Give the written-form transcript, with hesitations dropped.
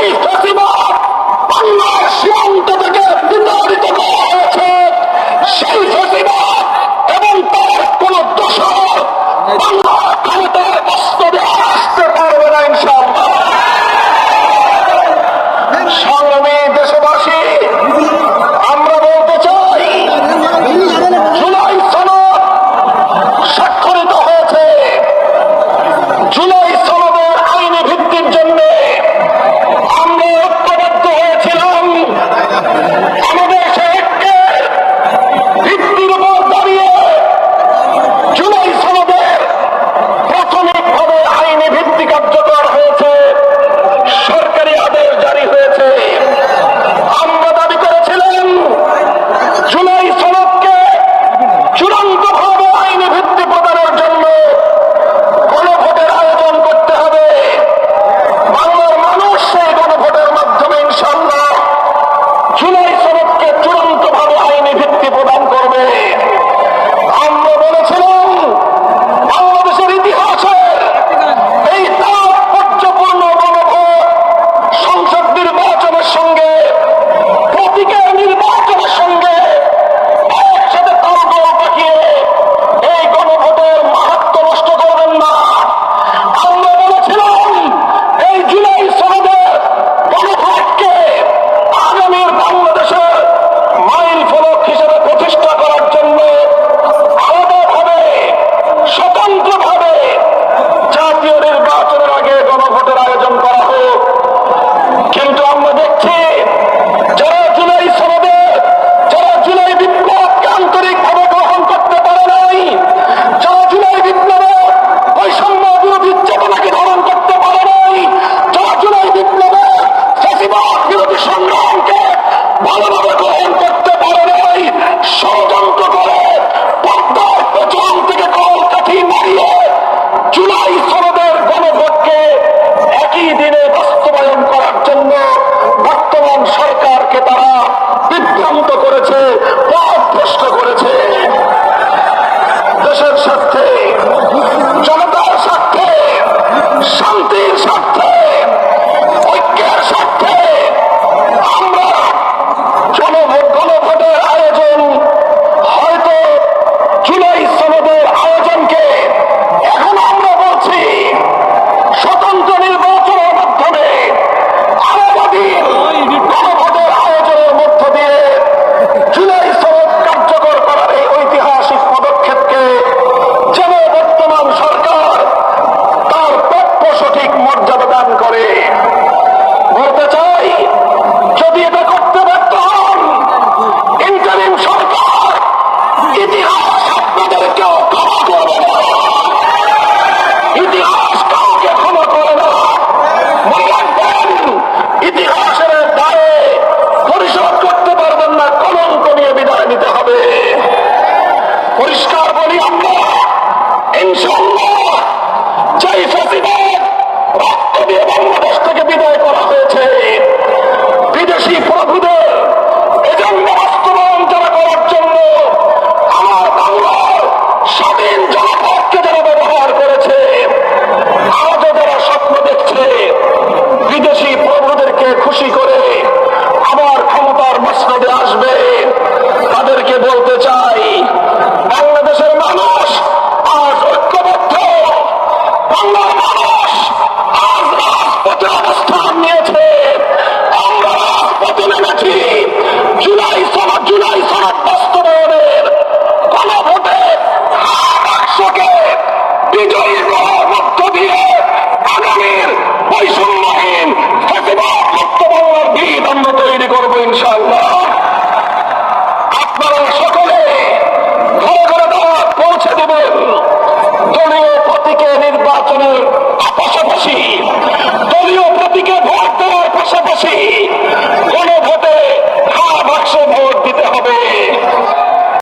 যেই ফ্যাসিবাদ বাংলার সীমান্ত থেকে বিতাড়িত করা হয়েছে, সেই ফ্যাসিবাদ এবং তার কোন দোষর বাংলার ক্ষমতায় বাস্তবে আসতে পারবে না ইনশাআল্লাহ। সংগ্রামী দেশবাসী, আমরা বলতে চাই, জুলাই সনদ স্বাক্ষরিত হয়েছে। জুলাই সনদের আইনি ভিত্তির জন্য আমরা ঐক্যবদ্ধ হয়েছিলাম। আমাদের সে ঐক্যের ভিত্তির উপর দাঁড়িয়ে জুলাই সনদের প্রাথমিকভাবে আইনি ভিত্তি কার্যকর হয়েছে, সরকারি আদেশ জারি হয়েছে। আমরা দাবি করেছিলাম জুলাই সনদকে চূড়ান্তভাবে আইনি ভিত্তি প্রদানের জন্য গণভোটের আয়োজন করতে হবে। বাংলার মানুষ সেই গণভোটের মাধ্যমে ইনশাআল্লাহ জুলাই সনদকে চূড়ান্তভাবে আইনি ভিত্তি প্রদান করবে। আমরা বলেছিলাম বাংলাদেশের ইতিহাসে এই তাৎপর্যপূর্ণ গণভোট সংসদ নির্বাচনের সঙ্গে, প্রতীকের নির্বাচনের সঙ্গে একসাথে তালগোল পাকিয়ে এই গণভোটের মাহাত্ম্য নষ্ট করবেন না। আমরা বলেছিলাম এই জুলাই সনদের গণভোটকে আগামীর বাংলাদেশের মাইল ফলক হিসেবে প্রতিষ্ঠা করার জন্য আলাদাভাবে স্বতন্ত্রভাবে জাতীয় নির্বাচনের আগে গণভোটের আয়োজন করা হোক। কিন্তু আমরা দেখছি যারা জুলাই সনদে, যারা জুলাই বিপ্লবকে আন্তরিকভাবে গ্রহণ করতে পারে নাই, যারা জুলাই বিপ্লবের বৈষম্য বিরোধী চেতনাকে ধারণ করতে পারে নাই, যারা জুলাই বিপ্লবের ফ্যাসিবাদ বিরোধী সংগ্রামকে ভালোভাবে গ্রহণ করতে পারে নাই, ষড়যন্ত্র করে পর্দার পেছন থেকে কলকাঠি মারিয়ে জুলাই সনদের গণভোটকে একই দিনে বাস্তবায়ন করার জন্য বর্তমান সরকারকে তারা বিভ্রান্ত করেছে, পথভ্রষ্ট করেছে। দেশের স্বার্থে, জনতার স্বার্থে, শান্তির স্বার্থে, ঐক্যের স্বার্থে আমরা গণভোটের আয়োজন, হয়তো জুলাই সনদের আয়োজনকে এখন আমরা বলছি স্বতন্ত্র নির্বাচনের মাধ্যমে আলাদাদিন গণভোটের আয়োজনের মধ্য দিয়ে জুলাই সনদ কার্যকর করার এই ঐতিহাসিক পদক্ষেপকে যেন বর্তমান সরকার তার প্রাপ্য সঠিক মর্যাদা দান করে। বলতে চাই, যদি এটা করতে ব্যর্থ হন, ইন্টারিম সরকার ইতিহাস আপনাদেরকেও ক্ষমা করবে না। ইতিহাস কাউকে ক্ষমা করে না। মনে রাখবেন, ইতিহাসের দায়ে পরিশোধ করতে পারবেন না, কলঙ্ক নিয়ে বিদায় নিতে হবে। পরিষ্কার বলি আমরা, ইনশাআল্লাহ যেই ফ্যাসিবাদ রক্ত দিয়ে বাংলাদেশ থেকে বিদায় করা হয়েছে, বিদেশি প্রভুদের এজেন্ডা বাস্তবায়ন যারা করার জন্য আমার বাংলার স্বাধীন জনপদকে যারা ব্যবহার করেছে, আজও যারা স্বপ্ন দেখছে বিদেশি প্রভুদেরকে খুশি করে আবার ক্ষমতার মসনদে আসবে, তাদেরকে বলতে চাই, বাংলাদেশের মানুষ আজ ঐক্যবদ্ধ। বাংলার মানুষ আজ রাজপথে অবস্থান নিয়েছে। আমরা রাজপথে নেমেছি জুলাই সনদ বাস্তবায়নের গণভোটে বাক্সকে বিজয়ী করার মধ্য দিয়ে আগামীর বৈষম্যহীন ফ্যাসিবাদ মুক্ত বাংলার ভিত আমরা তৈরি করবো ইনশাআল্লাহ।